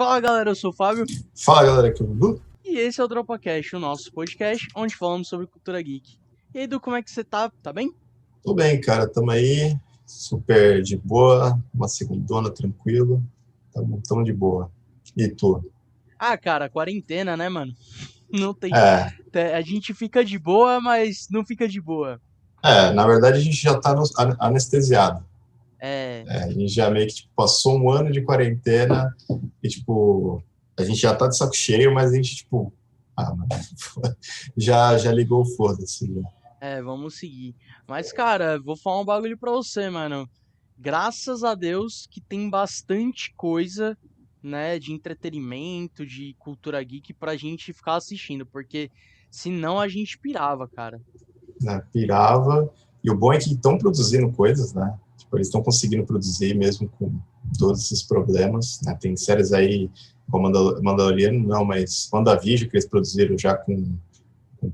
Fala galera, eu sou o Fábio Fala galera, aqui é o Dudu. e esse é o DropaCast, o nosso podcast onde falamos sobre cultura geek. E aí, Edu, como é que você tá? Tá bem? Tudo bem, cara, tamo aí, super de boa, uma segundona tranquilo, tamo de boa. E tu? Ah, cara, quarentena, né, mano? Não tem. É, A gente fica de boa, mas não fica de boa. na verdade a gente já tá anestesiado. É. A gente já meio que passou um ano de quarentena e, a gente já tá de saco cheio, mas a gente, mano, já ligou o foda-se. Né? Vamos seguir. Mas, cara, vou falar um bagulho pra você, mano. Graças a Deus que tem bastante coisa, né, de entretenimento, de cultura geek pra gente ficar assistindo, porque senão a gente pirava, cara. Né, pirava. E o bom é que estão produzindo coisas, né? Tipo, eles estão conseguindo produzir mesmo com todos esses problemas. Né? Tem séries aí como Mandaloriano, não, mas WandaVision, que eles produziram já com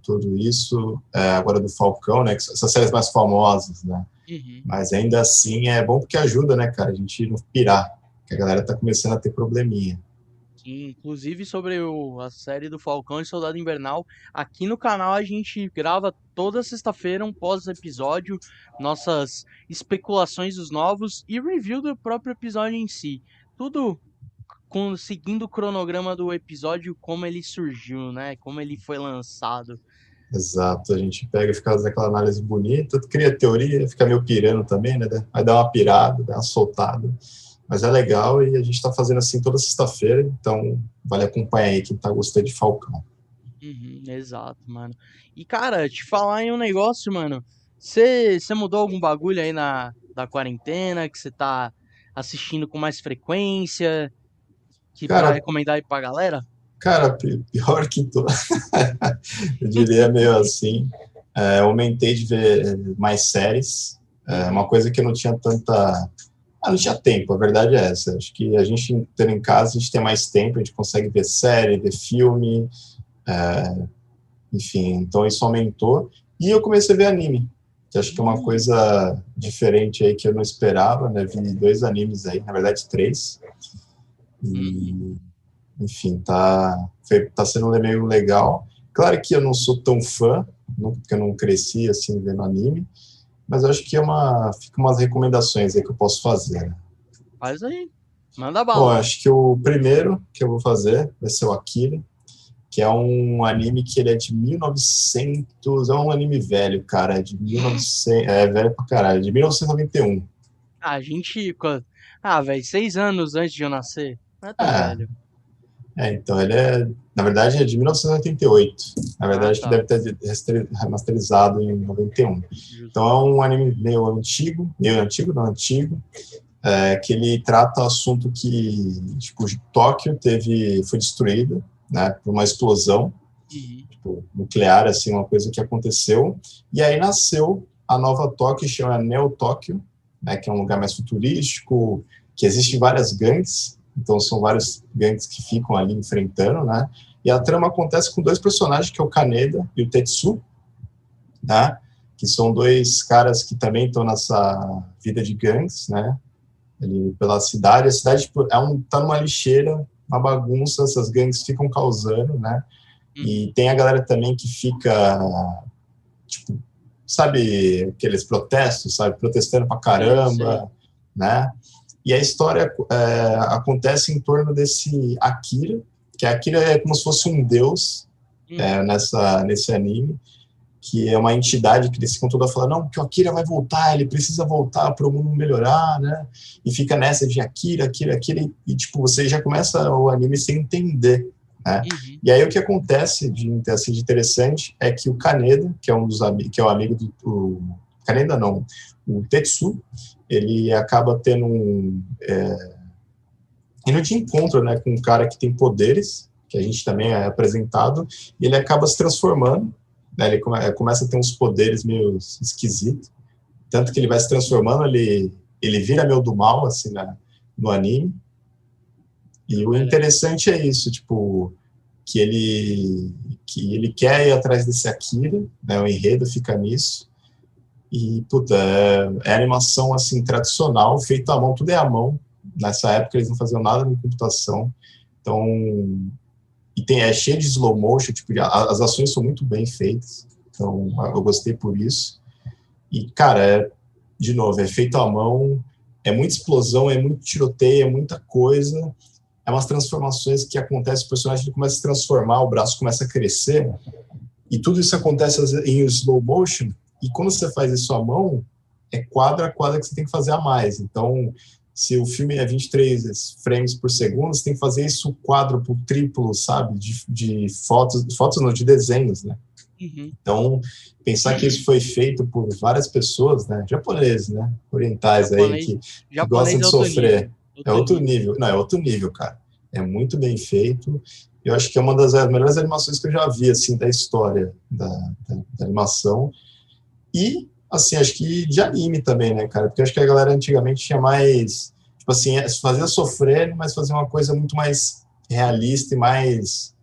tudo isso. Agora do Falcão, né? Que são essas séries mais famosas, né? Uhum. Mas ainda assim é bom porque ajuda, né, cara? A gente não pirar, que a galera tá começando a ter probleminha. Sim, inclusive sobre a série do Falcão e Soldado Invernal, aqui no canal a gente grava toda sexta-feira um pós-episódio, nossas especulações dos novos e review do próprio episódio em si. Tudo seguindo o cronograma do episódio, como ele surgiu, né? Como ele foi lançado. Exato, a gente pega e fica fazendo aquela análise bonita, cria teoria, fica meio pirando também, né? Vai dar uma pirada, dar uma soltada. Mas é legal e a gente está fazendo assim toda sexta-feira, então vale acompanhar aí quem tá gostando de Falcão. Uhum, exato, mano. E cara, te falar em um negócio, mano. Você mudou algum bagulho aí da quarentena que você tá assistindo com mais frequência? Que pra Cara, recomendar aí pra galera? pior que tô, eu diria meio assim, aumentei de ver mais séries, uma Uhum, coisa que eu não tinha tanta. Não tinha tempo, a verdade é essa. Acho que a gente, tendo em casa, a gente tem mais tempo, a gente consegue ver série, ver filme, enfim, então isso aumentou. E eu comecei a ver anime, que acho que é uma uhum, coisa diferente aí que eu não esperava, né? Vi 2 animes aí, na verdade 3. uhum. E, enfim, tá sendo meio legal. Claro que eu não sou tão fã, porque eu não cresci assim vendo anime, mas eu acho que fica umas recomendações aí que eu posso fazer. Né? Faz aí. Manda Bom, bala. acho que o primeiro que eu vou fazer vai ser o Akira, que é um anime que ele é de 1900, é um anime velho, cara, é de 1900, é velho pra caralho, de 1991. A gente. Ah, velho, 6 anos antes de eu nascer. Não é tão Ah, velho. então ele na verdade é de 1988. Na Ah, verdade que tá. deve ter remasterizado em 91. Justo. Então é um anime meio antigo, não antigo, que ele trata assunto que, tipo, Tóquio foi destruída, né, por uma explosão, Uhum. tipo, nuclear, assim, uma coisa que aconteceu, e aí nasceu a nova Tóquio, chama Neo Tóquio, né, que é um lugar mais futurístico, que existem várias gangues, então são vários gangues que ficam ali enfrentando, né, e a trama acontece com dois personagens, que é o Kaneda e o Tetsu, né, que são dois caras que também estão nessa vida de gangues, né, ali pela cidade. A cidade tipo, tá numa lixeira, uma bagunça, essas gangues ficam causando, né? Uhum. E tem a galera também que fica, tipo, sabe, aqueles protestos, sabe, protestando pra Sei, sei. caramba, né? E a história acontece em torno desse Akira, que Akira é como se fosse um deus Uhum. nesse anime, que é uma entidade que eles ficam toda falando, não, que o Akira vai voltar, ele precisa voltar para o mundo melhorar, né? E fica nessa de Akira, Akira, Akira, tipo, você já começa o anime sem entender, né? Uhum. E aí o que acontece assim, de interessante é que o Kaneda, que é um dos que é o amigo do Kaneda não, o Tetsu, ele acaba indo de encontro, né, com um cara que tem poderes, que a gente também é apresentado, e ele acaba se transformando, né, ele começa a ter uns poderes meio esquisitos, tanto que ele vai se transformando, ele vira meio do mal, assim, no anime, e o Olha aí. interessante é isso, tipo, que ele quer ir atrás desse Akira, né, o enredo fica nisso, e, puta, é animação, assim, tradicional, feita à mão, tudo é à mão, nessa época eles não faziam nada de computação, Então, é cheio de slow motion, tipo, as ações são muito bem feitas, então eu gostei por isso. E, cara, de novo, é feito à mão, é muita explosão, é muito tiroteio, é muita coisa, é umas transformações que acontecem, o personagem começa a se transformar, o braço começa a crescer, e tudo isso acontece em slow motion, e quando você faz isso à mão, é quadro a quadro que você tem que fazer a mais. Então, se o filme é 23 frames por segundo, você tem que fazer isso quádruplo, triplo, sabe? De fotos não, de desenhos, né? Uhum. Então, pensar que isso foi feito por várias pessoas, né? Japoneses, né? Orientais aí, que gostam de sofrer. É outro nível. Não, é outro nível, cara. É muito bem feito. Eu acho que é uma das melhores animações que eu já vi, assim, da história da animação. E, assim, acho que de anime também, né, cara? Porque acho que a galera antigamente tinha mais, tipo assim, fazia sofrer, mas fazia uma coisa muito mais realista e mais,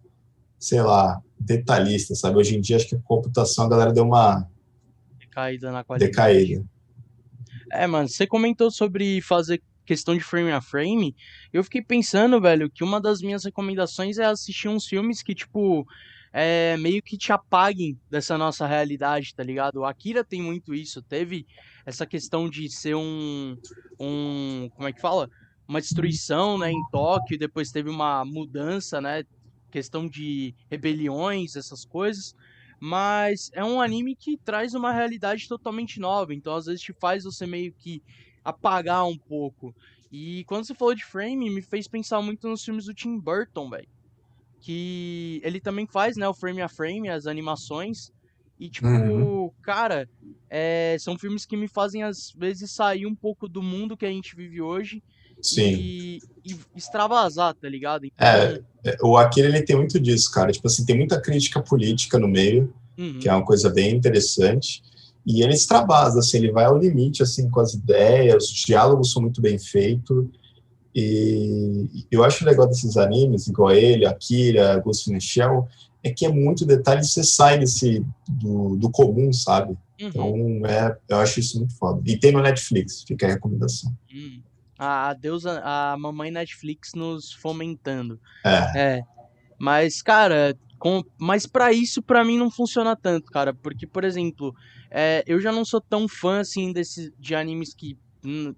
sei lá, detalhista, sabe? Hoje em dia, acho que a computação, a galera deu uma decaída na qualidade. Decaída. Mano, você comentou sobre fazer questão de frame a frame. Eu fiquei pensando, velho, que uma das minhas recomendações é assistir uns filmes que, tipo, meio que te apaguem dessa nossa realidade, tá ligado? O Akira tem muito isso. Teve essa questão de ser como é que fala? Uma destruição, né, em Tóquio, e depois teve uma mudança, né? Questão de rebeliões, essas coisas. Mas é um anime que traz uma realidade totalmente nova, então às vezes te faz você meio que apagar um pouco. E quando você falou de frame, me fez pensar muito nos filmes do Tim Burton, velho. Que ele também faz, né, o frame a frame, as animações. E, tipo, cara, são filmes que me fazem, às vezes, sair um pouco do mundo que a gente vive hoje Sim. e extravasar, tá ligado? Então, o Akira, ele tem muito disso, cara. Tipo assim, tem muita crítica política no meio, que é uma coisa bem interessante. E ele extravasa, assim, ele vai ao limite, assim, com as ideias, os diálogos são muito bem feitos. E eu acho legal desses animes, igual ele, Akira, Ghost in the Shell, é que é muito detalhe, você sai do comum, sabe? Então, eu acho isso muito foda. E tem no Netflix, fica a recomendação. A mamãe Netflix nos fomentando. Mas, cara, mas para isso, para mim, não funciona tanto, cara. Porque, por exemplo, eu já não sou tão fã, assim, de animes que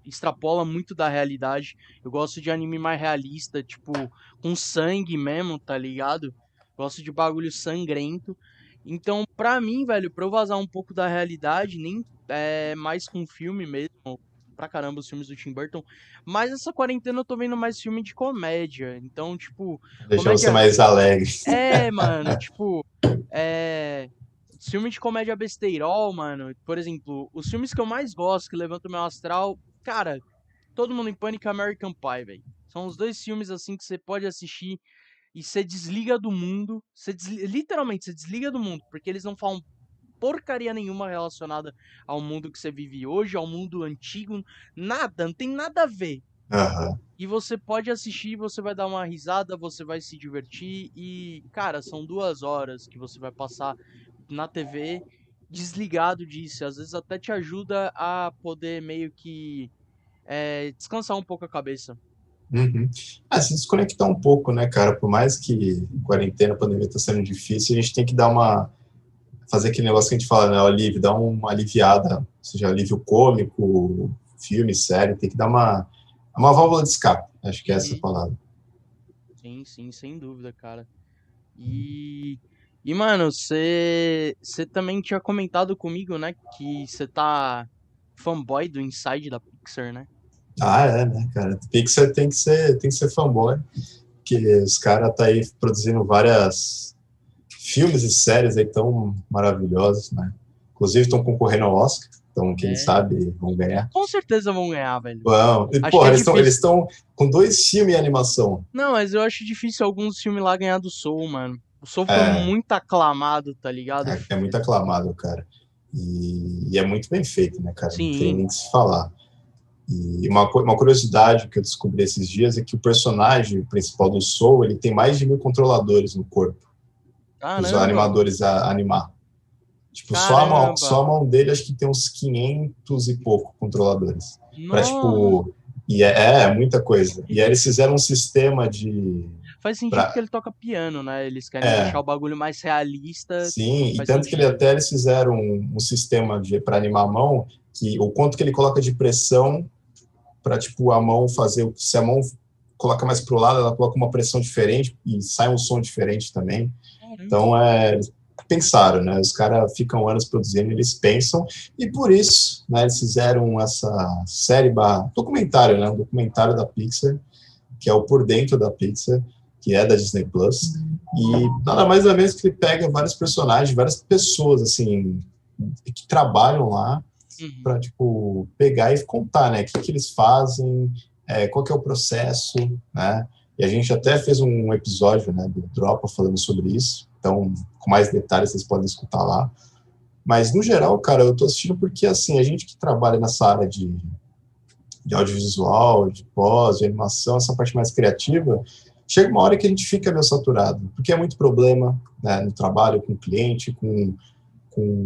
extrapola muito da realidade. Eu gosto de anime mais realista, tipo, com sangue mesmo, tá ligado? Gosto de bagulho sangrento. Então, pra mim, velho, pra eu vazar um pouco da realidade, nem mais com filme mesmo, pra caramba os filmes do Tim Burton. Mas essa quarentena eu tô vendo mais filme de comédia. Então, tipo, Deixa você comédia. mais alegre. Mano, tipo, filme de comédia besteirol, mano. Por exemplo, os filmes que eu mais gosto, que levantam o meu astral, cara, Todo Mundo em Pânico e American Pie, velho. São os dois filmes, assim, que você pode assistir e você desliga do mundo. Literalmente, você desliga do mundo, porque eles não falam porcaria nenhuma relacionada ao mundo que você vive hoje, ao mundo antigo. Nada, não tem nada a ver. E você pode assistir, você vai dar uma risada, você vai se divertir e, cara, são 2 horas que você vai passar na TV desligado disso. Às vezes até te ajuda a poder meio que descansar um pouco a cabeça. Se desconectar um pouco, né, cara? Por mais que quarentena, pandemia tá sendo difícil, a gente tem que fazer aquele negócio que a gente fala, né, o alívio, dar uma aliviada, ou seja, alívio cômico, filme, série, tem que dar uma válvula de escape, acho que é essa a palavra. Sim, sim, sem dúvida, cara. E mano, você também tinha comentado comigo, né, que você tá fanboy do Inside da Pixar, né? Né, cara? Pixar tem que ser fanboy, porque os caras tá aí produzindo várias filmes e séries aí tão maravilhosos, né? Inclusive estão concorrendo ao Oscar, então quem sabe vão ganhar. Com certeza vão ganhar, velho. Vão. E, porra, eles estão com 2 filmes em animação. Não, mas eu acho difícil alguns filmes lá ganhar do Soul, mano. O Soul foi muito aclamado, tá ligado? É muito aclamado, cara. E é muito bem feito, né, cara? Sim. Não tem nem que se falar. E uma curiosidade que eu descobri esses dias é que o personagem principal do Soul, ele tem mais de 1.000 controladores no corpo. Os animadores a animar. Tipo, só a mão dele, acho que tem uns 500 e pouco controladores. Pra, tipo, e é muita coisa. E aí eles fizeram um sistema de... Faz sentido porque Pra, ele toca piano, né? Eles querem deixar é, o bagulho mais realista, sim, e faz tanto que sentido. eles fizeram um sistema para animar a mão, que o quanto que ele coloca de pressão para tipo a mão fazer, se a mão coloca mais para o lado, ela coloca uma pressão diferente e sai um som diferente também. Caramba. Então, eles pensaram, né? Os caras ficam anos produzindo, eles pensam, e por isso, né, eles fizeram essa série documentário, né? Um documentário da Pixar, que é o Por Dentro da Pixar, que é da Disney Plus, e nada mais nada menos que ele pega vários personagens, várias pessoas, assim, que trabalham lá, Uhum. para tipo pegar e contar, né, o que eles fazem, qual que é o processo, né? E a gente até fez um episódio, né, do Dropa falando sobre isso. Então, com mais detalhes vocês podem escutar lá. Mas no geral, cara, eu tô assistindo porque assim a gente que trabalha nessa área de audiovisual, de pós, de animação, essa parte mais criativa, chega uma hora que a gente fica meio saturado, porque é muito problema, né, no trabalho com o cliente, com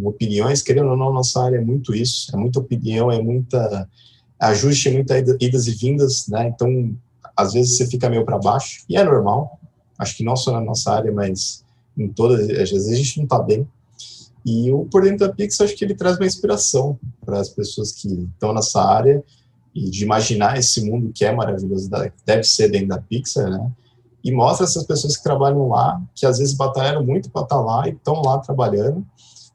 opiniões, querendo ou não, nossa área é muito isso, é muita opinião, é muita ajuste, é muita idas e vindas, né? Então, às vezes você fica meio para baixo, e é normal, acho que não só na nossa área, mas em todas, às vezes a gente não está bem. E o Por Dentro da Pixar, acho que ele traz uma inspiração para as pessoas que estão nessa área e de imaginar esse mundo que é maravilhoso, deve ser dentro da Pixar, né? E mostra essas pessoas que trabalham lá, que às vezes batalharam muito para estar lá e estão lá trabalhando,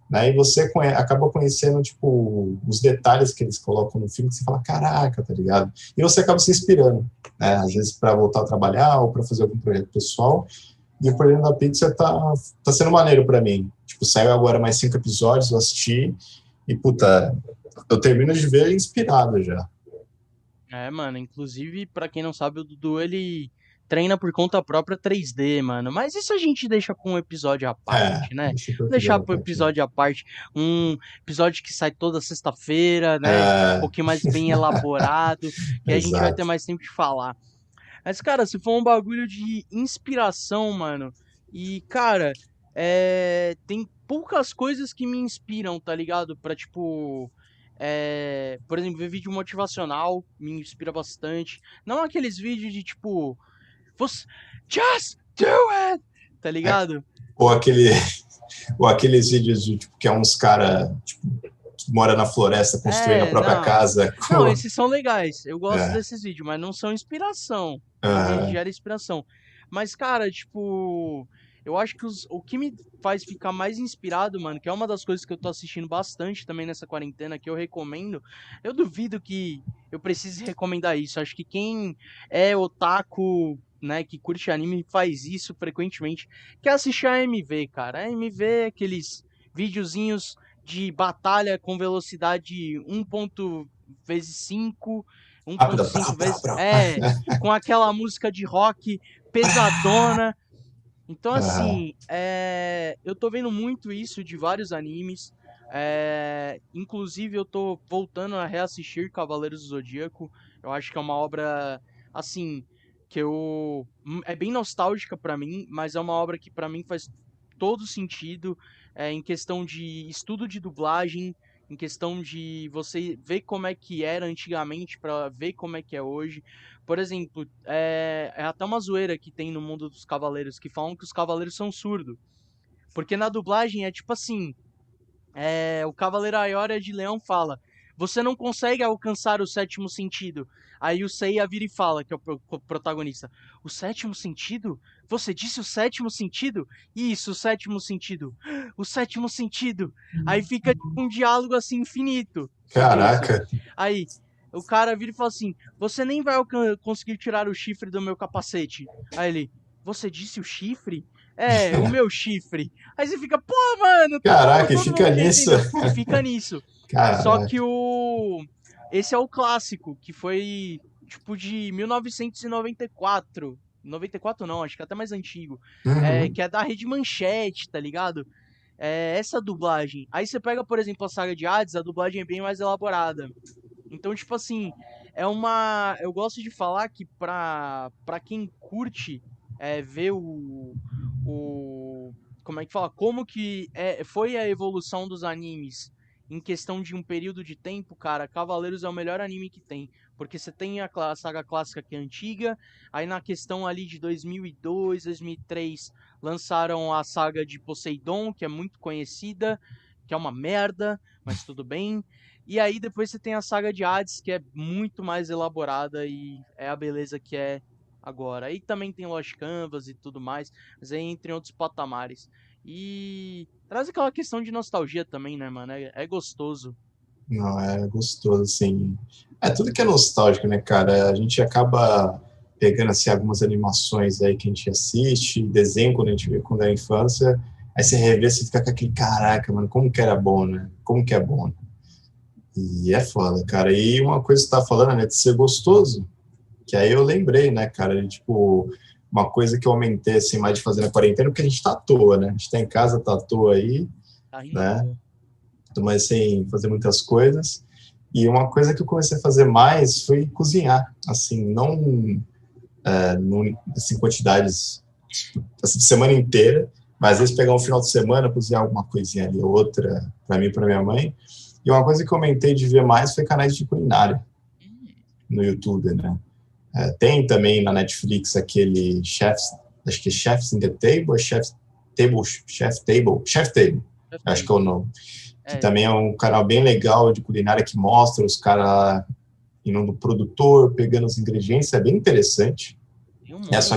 né? E você acaba conhecendo, tipo, os detalhes que eles colocam no filme, que você fala, caraca, tá ligado? E você acaba se inspirando, né? Às vezes para voltar a trabalhar ou para fazer algum projeto pessoal. E o Projeto da Pizza tá sendo maneiro para mim. Tipo, saiu agora mais 5 episódios, eu assisti, e, puta, eu termino de ver inspirado já. É, mano, inclusive, pra quem não sabe, o Dudu, ele treina por conta própria 3D, mano. Mas isso a gente deixa pra um episódio à parte, né? Deixa eu Vou deixar episódio a pro parte. episódio à parte. Um episódio que sai toda sexta-feira, né? Um pouquinho mais bem elaborado, que a gente vai ter Exato. mais tempo de falar. Mas, cara, se for um bagulho de inspiração, mano, e, cara, tem poucas coisas que me inspiram, tá ligado? Pra, tipo, por exemplo, ver vídeo motivacional me inspira bastante. Não aqueles vídeos de, tipo, você, just do it, tá É, ligado? ou, aquele, ou aqueles vídeos de, tipo, que é uns cara tipo, que mora na floresta construindo a própria Não. casa. Não, esses são legais. Eu gosto É, desses vídeos, mas não são inspiração. Não me uh, gera inspiração. Mas, cara, tipo, eu acho que o que me faz ficar mais inspirado, mano, que é uma das coisas que eu tô assistindo bastante também nessa quarentena, que eu recomendo. Eu duvido que eu precise recomendar isso. Acho que quem é otaku, né, que curte anime, faz isso frequentemente, que é assistir a AMV, cara. A AMV é aqueles videozinhos de batalha com velocidade 1 vezes 5, rápida, 1.5 brá, vezes. brá. Com aquela música de rock pesadona. Então, assim, eu tô vendo muito isso de vários animes. Inclusive, eu tô voltando a reassistir Cavaleiros do Zodíaco. Eu acho que é uma obra, assim, que eu. É bem nostálgica pra mim, mas é uma obra que pra mim faz todo sentido em questão de estudo de dublagem, em questão de você ver como é que era antigamente pra ver como é que é hoje. Por exemplo, é até uma zoeira que tem no mundo dos cavaleiros, que falam que os cavaleiros são surdos. Porque na dublagem é tipo assim, o Cavaleiro Aiora de Leão fala, você não consegue alcançar o sétimo sentido. Aí o Seiya vira e fala, que é o protagonista, o sétimo sentido? Você disse o sétimo sentido? Isso, o sétimo sentido. O sétimo sentido. Aí fica tipo, um diálogo assim infinito sobre isso. Caraca, Aí o cara vira e fala assim: você nem vai conseguir tirar o chifre do meu capacete. Aí ele: você disse o chifre? É, o meu chifre. Aí você fica, pô, mano, caraca, e todo fica mundo já nisso. entendeu. E fica nisso. Só Caraca. que o. Esse é o clássico, que foi tipo de 1994. 94 não, acho que é até mais antigo. Uhum. Que é da Rede Manchete, tá ligado? Essa dublagem. Aí você pega, por exemplo, a saga de Hades, a dublagem é bem mais elaborada. Então, tipo assim, é uma. Eu gosto de falar que pra quem curte ver o. Como é que fala? Como que foi a evolução dos animes em questão de um período de tempo, cara, Cavaleiros é o melhor anime que tem. Porque você tem a saga clássica que é antiga, aí na questão ali de 2002, 2003, lançaram a saga de Poseidon, que é muito conhecida, que é uma merda, mas tudo bem. E aí depois você tem a saga de Hades, que é muito mais elaborada e é a beleza que é agora. Aí também tem Lost Canvas e tudo mais, mas aí entre outros patamares. E traz aquela questão de nostalgia também, né, mano? É gostoso. Não, é gostoso, assim. É tudo que é nostálgico, né, cara? A gente acaba pegando, assim, algumas animações aí que a gente assiste, desenho quando a gente vê quando é infância, aí você revê, você fica com aquele, caraca, mano, como que era bom, né? Como que é bom, né? E é foda, cara. E uma coisa que você tá falando, né, de ser gostoso, que aí eu lembrei, né, cara, de, tipo, uma coisa que eu aumentei, assim, mais de fazer na quarentena, porque a gente tá à toa, né? A gente tá em casa, tá à toa aí, Tá rindo à né? toa. Mas sem fazer muitas coisas. E uma coisa que eu comecei a fazer mais foi cozinhar, assim, não, assim, quantidades assim, semana inteira, mas às vezes pegar um final de semana, cozinhar alguma coisinha ali, outra, para mim e para minha mãe. E uma coisa que eu aumentei de ver mais foi canais de culinária Hum, no YouTube, né? Tem também na Netflix aquele Chefs, acho que é Chefs in the Table, Chef Table, deve acho ter. que é o nome, que É, também é um canal bem legal de culinária que mostra os caras indo no produtor, pegando os ingredientes, é bem interessante. tem um É monte.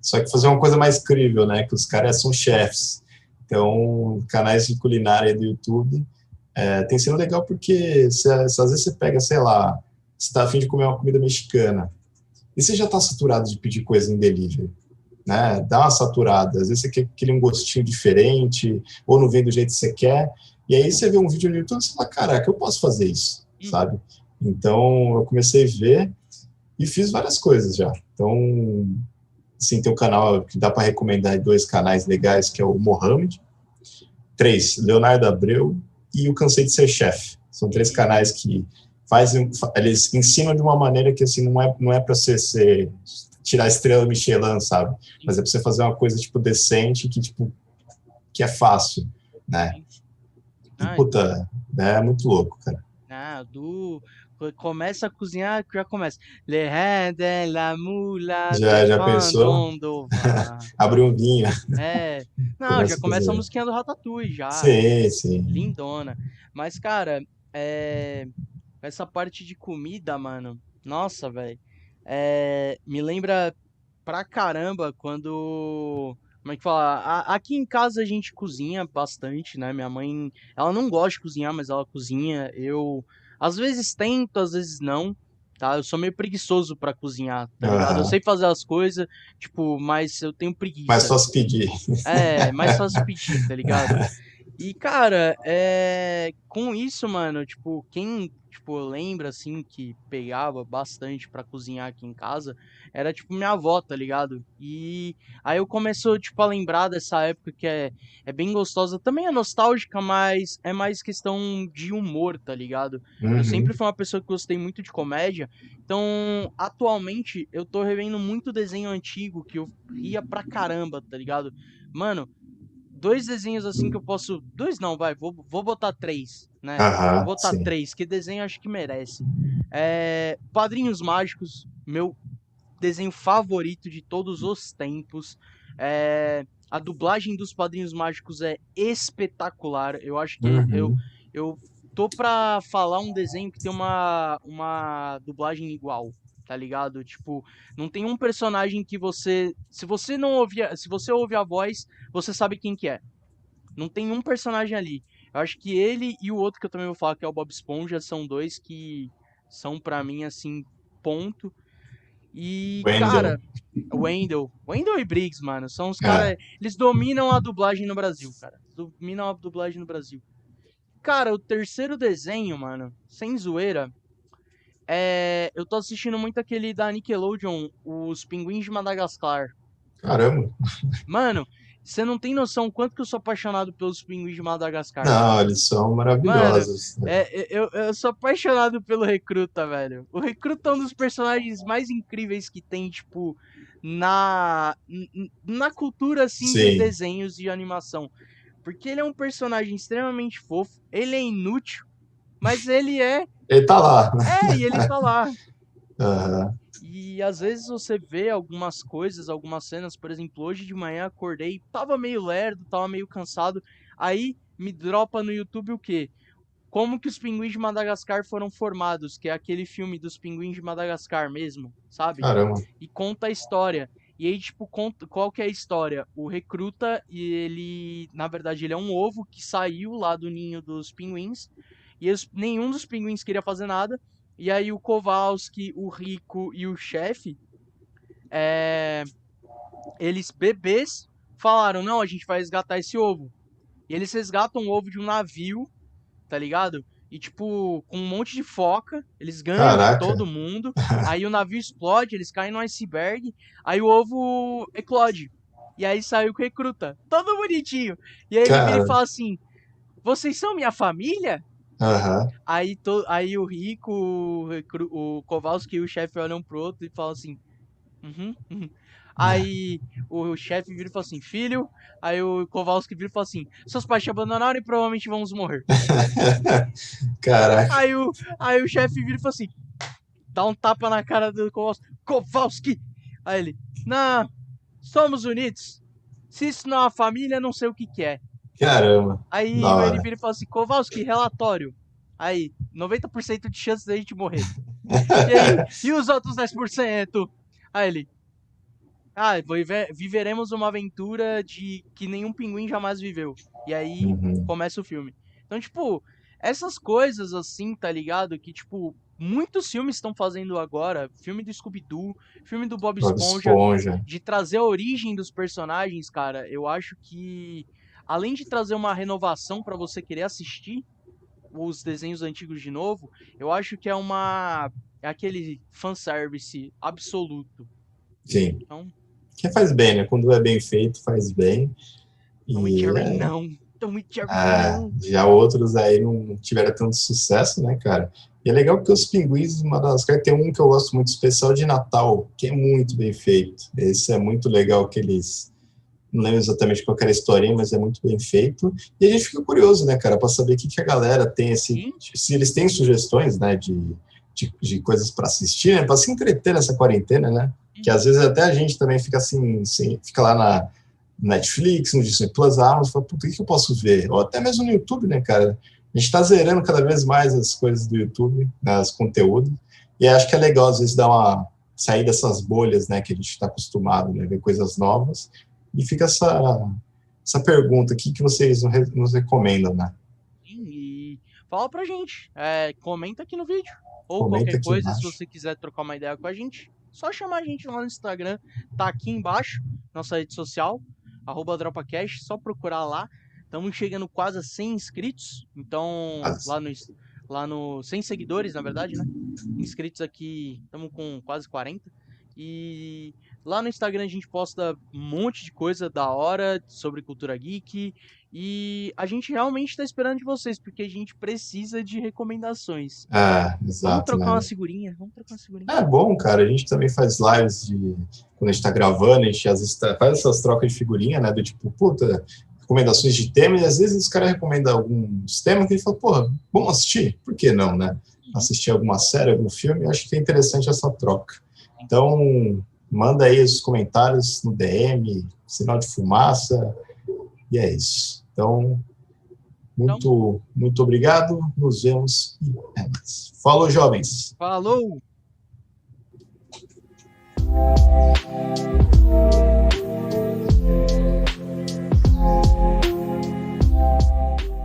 só que fazer uma coisa mais crível, né? Que os caras são chefs. Então, canais de culinária do YouTube tem sido legal porque às vezes você pega, sei lá, você está a fim de comer uma comida mexicana e você já está saturado de pedir coisa em delivery, né? Dá uma saturada. Às vezes você quer aquele um gostinho diferente ou não vem do jeito que você quer. E aí você vê um vídeo no YouTube e você fala, caraca, eu posso fazer isso, Uhum. sabe? Então, eu comecei a ver e fiz várias coisas já. Então, assim, tem um canal que dá para recomendar, dois canais legais, que é o Mohamed, três, Leonardo Abreu e o Cansei de Ser Chefe. São três Hum, canais que eles ensinam de uma maneira que assim não é para você tirar a estrela Michelin, sabe? sim, Mas é para você fazer uma coisa tipo decente que tipo que é fácil, né? sim. E Ah, puta, é muito louco, cara. ah, começa a cozinhar, já começa. Le reine de la moula de Já pensou? Fandondova. Abre um vinho, É. Não, já começa a começa a fazer. musiquinha do Ratatouille, já. Sim, sim. Lindona. Mas, cara, essa parte de comida, mano. Nossa, velho. Me lembra pra caramba quando. Como é que fala? Aqui em casa a gente cozinha bastante, né? Minha mãe, ela não gosta de cozinhar, mas ela cozinha. Eu, às vezes tento, às vezes não, tá? Eu sou meio preguiçoso pra cozinhar, tá ligado? Eu Aham. sei fazer as coisas, tipo, mas eu tenho Mas preguiça. só se pedir. É, mais fácil pedir, tá ligado? E, cara, com isso, mano, tipo, quem, tipo, lembra, assim, que pegava bastante pra cozinhar aqui em casa, era, tipo, minha avó, tá ligado? E aí eu começo, tipo, a lembrar dessa época que é bem gostosa. Também é nostálgica, mas é mais questão de humor, tá ligado? Eu sempre Uhum. fui uma pessoa que gostei muito de comédia, então, atualmente, eu tô revendo muito desenho antigo que eu ria pra caramba, tá ligado? Mano, dois desenhos assim que eu posso. Dois não, vai, vou botar três, né? Vou Aham, botar sim. três, que desenho acho que merece. Padrinhos Mágicos, meu desenho favorito de todos os tempos. A dublagem dos Padrinhos Mágicos é espetacular. Eu acho que Uhum. eu tô pra falar um desenho que tem uma dublagem igual. Tá ligado? Tipo, não tem um personagem que você. Se você não ouvir. Se você ouve a voz, você sabe quem que é. Não tem um personagem ali. Eu acho que ele e o outro que eu também vou falar, que é o Bob Esponja, são dois que são pra mim, assim, ponto. E, Wendell. cara, Wendell e Briggs, mano, são os É. caras. Eles dominam a dublagem no Brasil, cara. Dominam a dublagem no Brasil. Cara, o terceiro desenho, mano, sem zoeira, eu tô assistindo muito aquele da Nickelodeon, Os Pinguins de Madagascar. Caramba. Mano, você não tem noção o quanto que eu sou apaixonado pelos Pinguins de Madagascar, Não, cara. eles são Mano, maravilhosos, né? eu sou apaixonado pelo Recruta, velho. O Recruta é um dos personagens mais incríveis que tem, tipo, na cultura, assim, de Sim. desenhos e animação. Porque ele é um personagem extremamente fofo, ele é inútil, mas ele é... Ele tá lá. E ele tá lá. Uhum. E às vezes você vê algumas coisas, algumas cenas, por exemplo, hoje de manhã acordei, tava meio lerdo, tava meio cansado, aí me dropa no YouTube o quê? Como que os pinguins de Madagascar foram formados, que é aquele filme dos pinguins de Madagascar mesmo, sabe? Caramba. E conta a história. E aí, tipo, conta, qual que é a história? O recruta, e ele, na verdade, ele é um ovo que saiu lá do ninho dos pinguins, e nenhum dos pinguins queria fazer nada, e aí o Kowalski, o Rico e o chefe, é, eles bebês, falaram, não, a gente vai resgatar esse ovo. E eles resgatam o ovo de um navio, tá ligado? E, tipo, com um monte de foca, eles ganham de Caraca. todo mundo. Aí o navio explode, eles caem no iceberg. Aí o ovo eclode. E aí sai o recruta, todo bonitinho. E aí ele vira e Cara. fala assim: vocês são minha família? Aham. Aí o Rico, o Kowalski e o chefe olham pro outro e falam assim: uhum, uhum. Aí o chefe vira e fala assim: filho. Aí o Kowalski vira e fala assim: seus pais te abandonaram e provavelmente vamos morrer. Caraca. Aí o chefe vira e fala assim: dá um tapa na cara do Kowalski. Kowalski! Aí ele: não, somos unidos. Se isso não é uma família, não sei o que que é. Caramba. Aí Da ele hora. vira e fala assim: Kowalski, relatório. Aí, 90% de chance da gente morrer. E aí, e os outros 10%? Aí ele: viveremos uma aventura de que nenhum pinguim jamais viveu. E aí Uhum. começa o filme. Então, tipo, essas coisas assim, tá ligado? Que, tipo, muitos filmes estão fazendo agora. Filme do Scooby-Doo, filme do Bob Bob Esponja, Esponja. de trazer a origem dos personagens, cara. Eu acho que, além de trazer uma renovação pra você querer assistir os desenhos antigos de novo, eu acho que é aquele fanservice absoluto. Sim. Então, Que faz bem, né? Quando é bem feito, faz bem. Tom e E Jerry não. Tom e Jerry ah, não. já outros aí não tiveram tanto sucesso, né, cara? E é legal porque os pinguins de Madagascar tem um que eu gosto muito especial de Natal, que é muito bem feito. Esse é muito legal que eles. Não lembro exatamente qual era a historinha, mas é muito bem feito. E a gente fica curioso, né, cara, para saber o que, que a galera tem, Sim. se eles têm sugestões, né, de coisas para assistir, né, para se entreter nessa quarentena, né? Que às vezes até a gente também fica assim fica lá na Netflix, no Disney Plus, Amazon, fala, puta, o que eu posso ver? Ou até mesmo no YouTube, né, cara? A gente está zerando cada vez mais as coisas do YouTube, né, os conteúdos, e acho que é legal, às vezes, sair dessas bolhas, né, que a gente está acostumado, né, ver coisas novas, e fica essa pergunta, o que vocês nos recomendam, né? Sim, e fala pra gente. Comenta aqui no vídeo. Ou Comenta qualquer aqui coisa, se embaixo. você quiser trocar uma ideia com a gente, só chamar a gente lá no Instagram. Tá aqui embaixo, nossa rede social, @DropaCast, só procurar lá. Estamos chegando quase a 100 inscritos. Então, Mas, 100 seguidores, na verdade, né? Inscritos aqui, estamos com quase 40. E lá no Instagram a gente posta um monte de coisa da hora sobre cultura geek. E a gente realmente tá esperando de vocês, porque a gente precisa de recomendações. Vamos exato, trocar uma né? figurinha? Vamos trocar uma figurinha. É bom, cara. A gente também faz lives quando a gente tá gravando, a gente às vezes faz essas trocas de figurinha, né? Do tipo, puta, recomendações de tema, e às vezes os caras recomendam alguns temas que a gente fala, porra, vamos assistir? Por que não, né? Uhum. Assistir alguma série, algum filme, eu acho que é interessante essa troca. Então, manda aí os comentários no DM, sinal de fumaça, e é isso. Então, Então, muito obrigado, nos vemos e é nóis. Falou, jovens! falou!